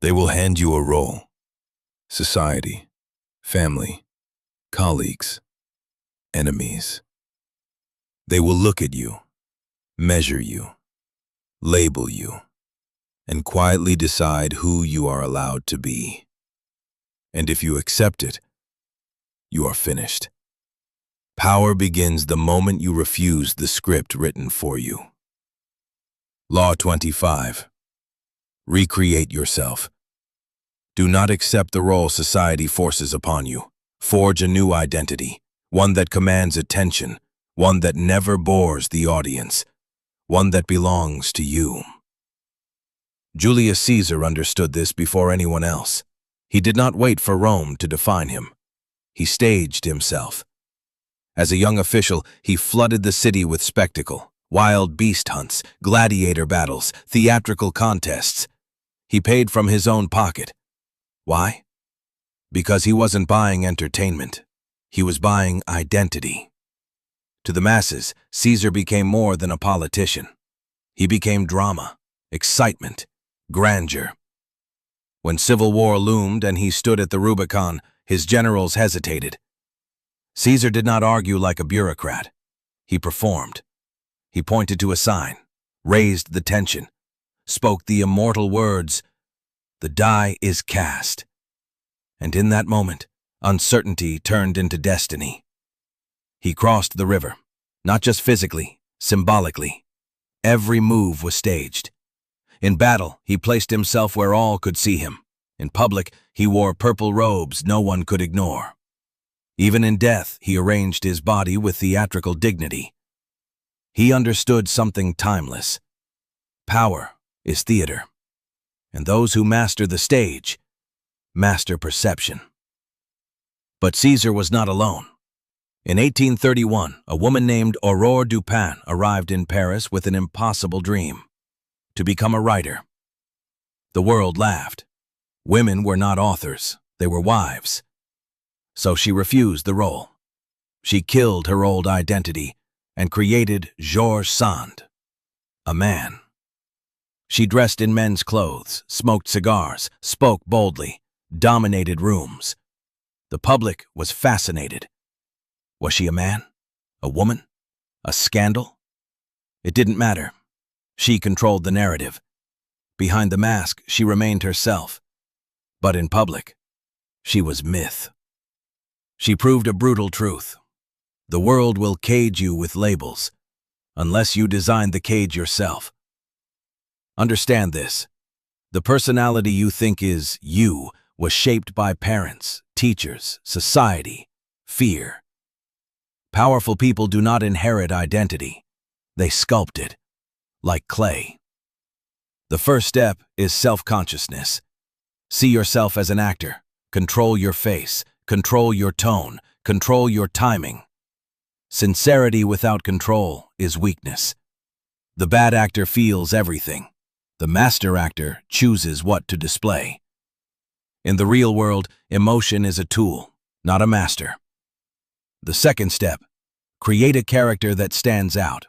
They will hand you a role: society, family, colleagues, enemies. They will look at you, measure you, label you, and quietly decide who you are allowed to be. And if you accept it, you are finished. Power begins the moment you refuse the script written for you. Law 25. Recreate yourself. Do not accept the role society forces upon you. Forge a new identity, one that commands attention, one that never bores the audience, one that belongs to you. Julius Caesar understood this before anyone else. He did not wait for Rome to define him. He staged himself. As a young official, he flooded the city with spectacle: wild beast hunts, gladiator battles, theatrical contests. He paid from his own pocket. Why? Because he wasn't buying entertainment. He was buying identity. To the masses, Caesar became more than a politician. He became drama, excitement, grandeur. When civil war loomed and he stood at the Rubicon, his generals hesitated. Caesar did not argue like a bureaucrat. He performed. He pointed to a sign, raised the tension, spoke the immortal words, "The die is cast." And in that moment, uncertainty turned into destiny. He crossed the river, not just physically, symbolically. Every move was staged. In battle, he placed himself where all could see him. In public, he wore purple robes no one could ignore. Even in death, he arranged his body with theatrical dignity. He understood something timeless. Power is theater, and those who master the stage master perception. But Caesar was not alone. In 1831, a woman named Aurore Dupin arrived in Paris with an impossible dream: to become a writer. The world laughed. Women were not authors, they were wives. So she refused the role. She killed her old identity and created Georges Sand, a man. She dressed in men's clothes, smoked cigars, spoke boldly, dominated rooms. The public was fascinated. Was she a man? A woman? A scandal? It didn't matter. She controlled the narrative. Behind the mask, she remained herself. But in public, she was myth. She proved a brutal truth. The world will cage you with labels, unless you design the cage yourself. Understand this: the personality you think is you was shaped by parents, teachers, society, fear. Powerful people do not inherit identity. They sculpt it, like clay. The first step is self-consciousness. See yourself as an actor. Control your face. Control your tone. Control your timing. Sincerity without control is weakness. The bad actor feels everything. The master actor chooses what to display. In the real world, emotion is a tool, not a master. The second step: create a character that stands out.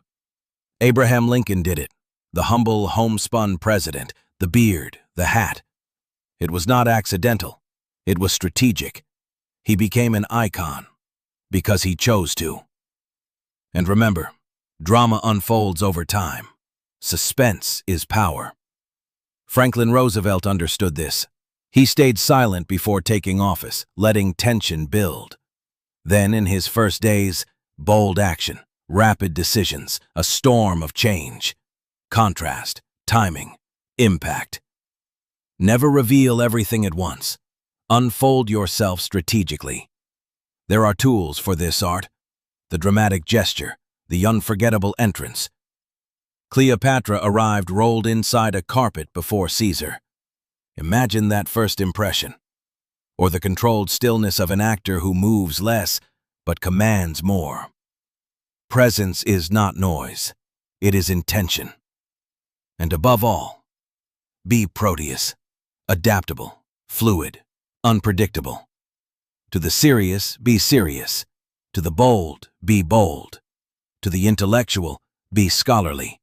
Abraham Lincoln did it. The humble, homespun president, the beard, the hat. It was not accidental. It was strategic. He became an icon because he chose to. And remember, drama unfolds over time. Suspense is power. Franklin Roosevelt understood this. He stayed silent before taking office, letting tension build. Then, in his first days, bold action, rapid decisions, a storm of change. Contrast, timing, impact. Never reveal everything at once. Unfold yourself strategically. There are tools for this art: the dramatic gesture, the unforgettable entrance. Cleopatra arrived rolled inside a carpet before Caesar. Imagine that first impression. Or the controlled stillness of an actor who moves less but commands more. Presence is not noise. It is intention. And above all, be Proteus, adaptable, fluid, unpredictable. To the serious, be serious. To the bold, be bold. To the intellectual, be scholarly.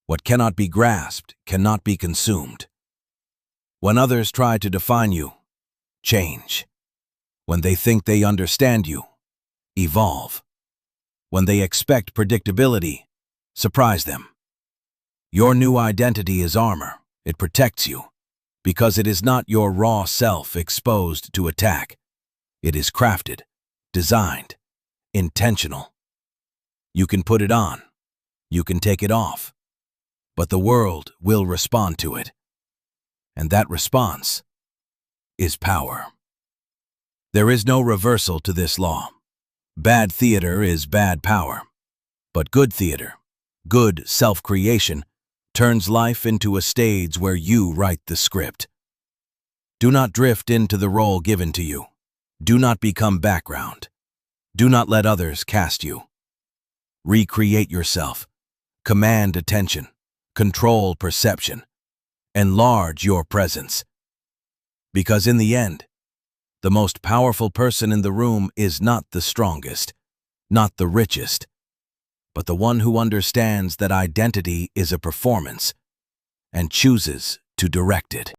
What cannot be grasped cannot be consumed. When others try to define you, change. When they think they understand you, evolve. When they expect predictability, surprise them. Your new identity is armor. It protects you, because it is not your raw self exposed to attack. It is crafted, designed, intentional. You can put it on, you can take it off, but the world will respond to it. And that response is power. There is no reversal to this law. Bad theater is bad power, but good theater, good self-creation, turns life into a stage where you write the script. Do not drift into the role given to you. Do not become background. Do not let others cast you. Recreate yourself. Command attention. Control perception. Enlarge your presence. Because in the end, the most powerful person in the room is not the strongest, not the richest, but the one who understands that identity is a performance and chooses to direct it.